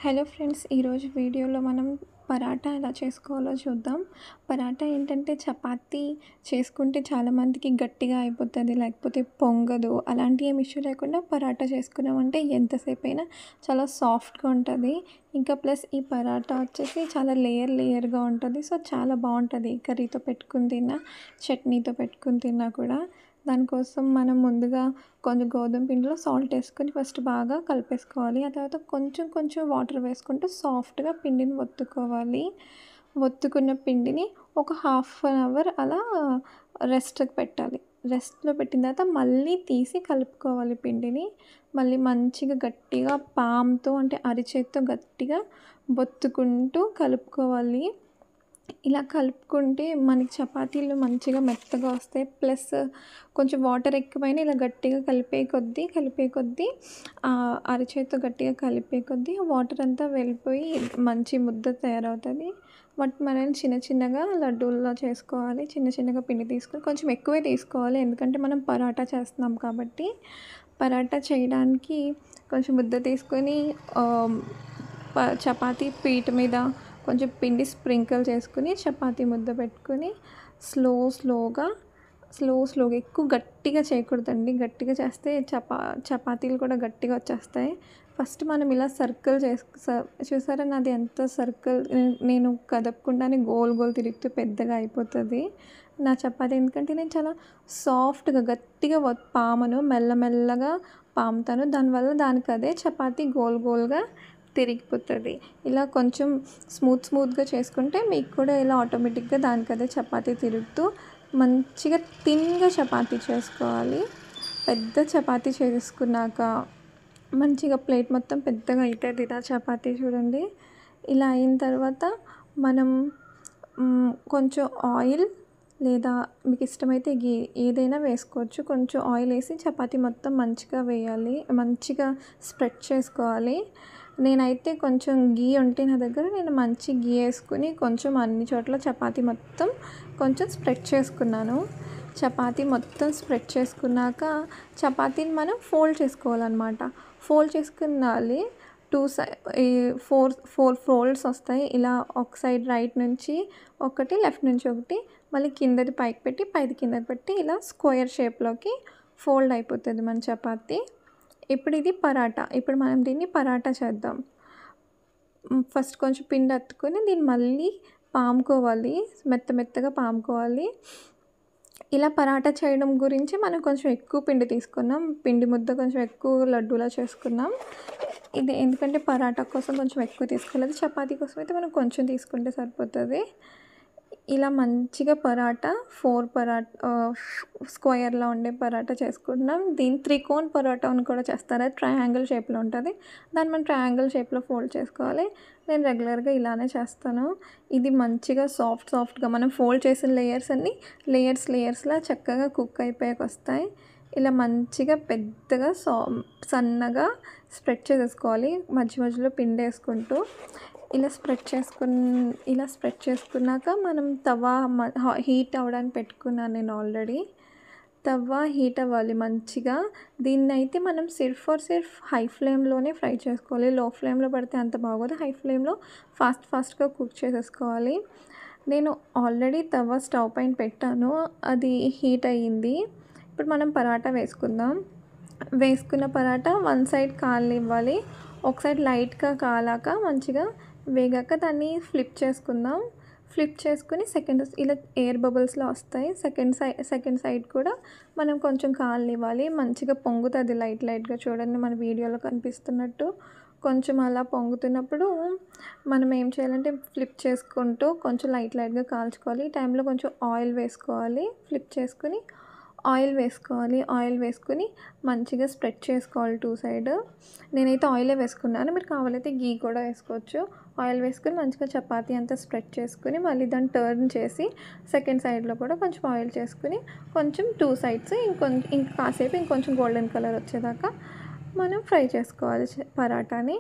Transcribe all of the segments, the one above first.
Hello friends, ఈరోజు వీడియోలో మనం పరాటా ఎలా చేసుకోవాలో చూద్దాం. పరాటా ఏంటంటే చపాతీ చేసుకుంటే చాలామందికి గట్టిగా అయిపోతుంది, లేకపోతే పొంగదు. అలాంటి ఏం ఇష్యూ లేకుండా పరాటా చేసుకున్నామంటే ఎంతసేపైనా చాలా సాఫ్ట్గా ఉంటుంది. ఇంకా ప్లస్ ఈ పరాటా వచ్చేసి చాలా లేయర్గా ఉంటుంది. సో చాలా బాగుంటుంది కర్రీతో పెట్టుకుని తిన్నా, చట్నీతో పెట్టుకుని తిన్నా కూడా. దానికోసం మనం ముందుగా కొంచెం గోధుమ పిండిలో సాల్ట్ వేసుకొని ఫస్ట్ బాగా కలిపేసుకోవాలి. ఆ తర్వాత కొంచెం కొంచెం వాటర్ వేసుకుంటూ సాఫ్ట్గా పిండిని ఒత్తుకోవాలి. ఒత్తుకున్న పిండిని ఒక హాఫ్ అన్ అవర్ అలా రెస్ట్కి పెట్టాలి. రెస్ట్లో పెట్టిన తర్వాత మళ్ళీ తీసి కలుపుకోవాలి పిండిని. మళ్ళీ మంచిగా గట్టిగా పామ్తో అంటే అరిచేత్తో గట్టిగా ఒత్తుకుంటూ కలుపుకోవాలి. ఇలా కలుపుకుంటే మనకి చపాతీలు మంచిగా మెత్తగా వస్తాయి. ప్లస్ కొంచెం వాటర్ ఎక్కువైనా ఇలా గట్టిగా కలిపే కొద్దీ అరచేతితో గట్టిగా కలిపే కొద్దీ ఆ వాటర్ అంతా వెళ్ళిపోయి మంచి ముద్ద తయారవుతుంది. వాటిని మనం చిన్న చిన్నగా లడ్డూల్లా చేసుకోవాలి. చిన్న చిన్నగా పిండి తీసుకొని కొంచెం ఎక్కువే తీసుకోవాలి, ఎందుకంటే మనం పరాటా చేస్తున్నాం కాబట్టి. పరాటా చేయడానికి కొంచెం ముద్ద తీసుకొని చపాతీ పీట మీద కొంచెం పిండి స్ప్రింకిల్ చేసుకుని చపాతీ ముద్ద పెట్టుకుని స్లోగా ఎక్కువ గట్టిగా చేయకూడదండి. గట్టిగా చేస్తే చపాతీలు కూడా గట్టిగా వచ్చేస్తాయి. ఫస్ట్ మనం ఇలా సర్కిల్ చూసారా, నాది ఎంత సర్కిల్ నేను కదపకుండానే గోల్ తిరుగుతూ పెద్దగా అయిపోతుంది నా చపాతీ. ఎందుకంటే నేను చాలా సాఫ్ట్గా గట్టిగా పామను, మెల్లమెల్లగా పాముతాను. దానివల్ల దానికి అదే చపాతీ గోల్గా తిరిగిపోతుంది. ఇలా కొంచెం స్మూత్గా చేసుకుంటే మీకు కూడా ఇలా ఆటోమేటిక్గా దానికి అదే చపాతీ తిరుగుతూ మంచిగా థిన్గా చపాతీ చేసుకోవాలి. పెద్ద చపాతీ చేసుకున్నాక మంచిగా ప్లేట్ మొత్తం పెద్దగా అవుతుంది ఇలా చపాతీ. చూడండి, ఇలా అయిన తర్వాత మనం కొంచెం ఆయిల్ లేదా మీకు ఇష్టమైతే గీ ఏదైనా వేసుకోవచ్చు. కొంచెం ఆయిల్ వేసి చపాతీ మొత్తం మంచిగా వేయాలి, మంచిగా స్ప్రెడ్ చేసుకోవాలి. నేనైతే కొంచెం గీ ఉంటే నా దగ్గర నేను మంచి గీ వేసుకుని కొంచెం అన్ని చోట్ల చపాతీ మొత్తం కొంచెం స్ప్రెడ్ చేసుకున్నాను. చపాతీ మొత్తం స్ప్రెడ్ చేసుకున్నాక చపాతీని మనం ఫోల్డ్ చేసుకోవాలన్నమాట. ఫోల్డ్ చేసుకున్నాలి. ఫోర్ ఫోల్డ్స్ వస్తాయి. ఇలా ఒక సైడ్ రైట్ నుంచి ఒకటి, లెఫ్ట్ నుంచి ఒకటి, మళ్ళీ కిందది పైకి పెట్టి పైది కిందకి పెట్టి ఇలా స్క్వేర్ షేప్లోకి ఫోల్డ్ అయిపోతుంది మన చపాతీ. ఇప్పుడు ఇది పరాటా. ఇప్పుడు మనం దీన్ని పరాటా చేద్దాం. ఫస్ట్ కొంచెం పిండి అత్తుకొని దీన్ని మళ్ళీ పాముకోవాలి, మెత్తగా పాముకోవాలి. ఇలా పరాటా చేయడం గురించి మనం కొంచెం ఎక్కువ పిండి తీసుకున్నాం. పిండి ముద్ద కొంచెం ఎక్కువ లడ్డూలా చేసుకున్నాం. ఇది ఎందుకంటే పరాటా కోసం కొంచెం ఎక్కువ తీసుకోలేదు, చపాతీ కోసం అయితే మనం కొంచెం తీసుకుంటే సరిపోతుంది. ఇలా మంచిగా పరాటా స్క్వేర్లో ఉండే పరాటా చేసుకుంటున్నాం. దీన్ని త్రికోన్ పరాటా అని కూడా చేస్తారు. అది ట్రయాంగిల్ షేప్లో ఉంటుంది. దాన్ని మనం ట్రయాంగిల్ షేప్లో ఫోల్డ్ చేసుకోవాలి. నేను రెగ్యులర్గా ఇలానే చేస్తాను. ఇది మంచిగా సాఫ్ట్గా మనం ఫోల్డ్ చేసిన లేయర్స్ అన్నీ లేయర్స్లా చక్కగా కుక్ అయిపోయాక వస్తాయి. ఇలా మంచిగా పెద్దగా సన్నగా స్ప్రెడ్ చేసేసుకోవాలి, మధ్యలో పిండి వేసుకుంటూ. ఇలా స్ప్రెడ్ చేసుకున్నాక మనం తవా హీట్ అవ్వడానికి పెట్టుకున్నాను నేను ఆల్రెడీ. తవా హీట్ అవ్వాలి మంచిగా. దీన్ని అయితే మనం సిర్ఫ్ హై ఫ్లేమ్లోనే ఫ్రై చేసుకోవాలి. లో ఫ్లేమ్లో పడితే అంత బాగోదు. హై ఫ్లేమ్లో ఫాస్ట్గా కుక్ చేసేసుకోవాలి. నేను ఆల్రెడీ తవా స్టవ్ పైన పెట్టాను, అది హీట్ అయ్యింది. ఇప్పుడు మనం పరాటా వేసుకుందాం. వేసుకున్న పరాటా వన్ సైడ్ కాలనివ్వాలి. ఒక సైడ్ లైట్గా కాలాక మంచిగా వేగాక దాన్ని ఫ్లిప్ చేసుకుందాం. ఫ్లిప్ చేసుకుని ఇలా ఎయిర్ బబుల్స్లో వస్తాయి. సెకండ్ సైడ్ కూడా మనం కొంచెం కాలనివ్వాలి. మంచిగా పొంగుతుంది లైట్గా. చూడండి, మన వీడియోలో కనిపిస్తున్నట్టు కొంచెం అలా పొంగుతున్నప్పుడు మనం ఏం చేయాలంటే ఫ్లిప్ చేసుకుంటూ కొంచెం లైట్గా కాల్చుకోవాలి. ఈ టైంలో కొంచెం ఆయిల్ వేసుకోవాలి. ఫ్లిప్ చేసుకుని ఆయిల్ వేసుకొని మంచిగా స్ప్రెడ్ చేసుకోవాలి టూ సైడ్. నేనైతే ఆయిలే వేసుకున్నాను, మీరు కావాలైతే గీ కూడా వేసుకోవచ్చు. ఆయిల్ వేసుకొని మంచిగా చపాతీ అంతా స్ప్రెడ్ చేసుకుని మళ్ళీ దాన్ని టర్న్ చేసి సెకండ్ సైడ్లో కూడా కొంచెం ఆయిల్ చేసుకుని కొంచెం టూ సైడ్స్ ఇంకొంచెం గోల్డెన్ కలర్ వచ్చేదాకా మనం ఫ్రై చేసుకోవాలి పరాటాని.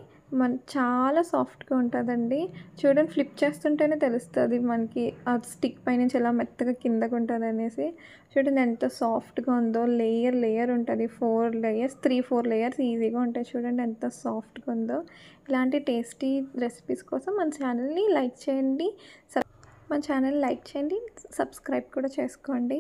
చాలా సాఫ్ట్‌గా ఉంటదండి. చూడండి ఫ్లిప్ చేస్తుంటేనే తెలుస్తది మనకి ఆ స్టిక్ పైనుంచి ఎలా మెత్తగా కిందకుంటదనేసి. చూడండి ఎంత సాఫ్ట్‌గా ఉందో. లేయర్ ఉంటది. 4 లేయర్స్ 3, 4 లేయర్స్ ఈజీగా ఉంటాయి. చూడండి ఎంత సాఫ్ట్‌గా ఉందో. ఇలాంటి టేస్టీ రెసిపీస్ కోసం మన ఛానల్‌ని లైక్ చేయండి. సబ్స్క్రైబ్ కూడా చేసుకోండి.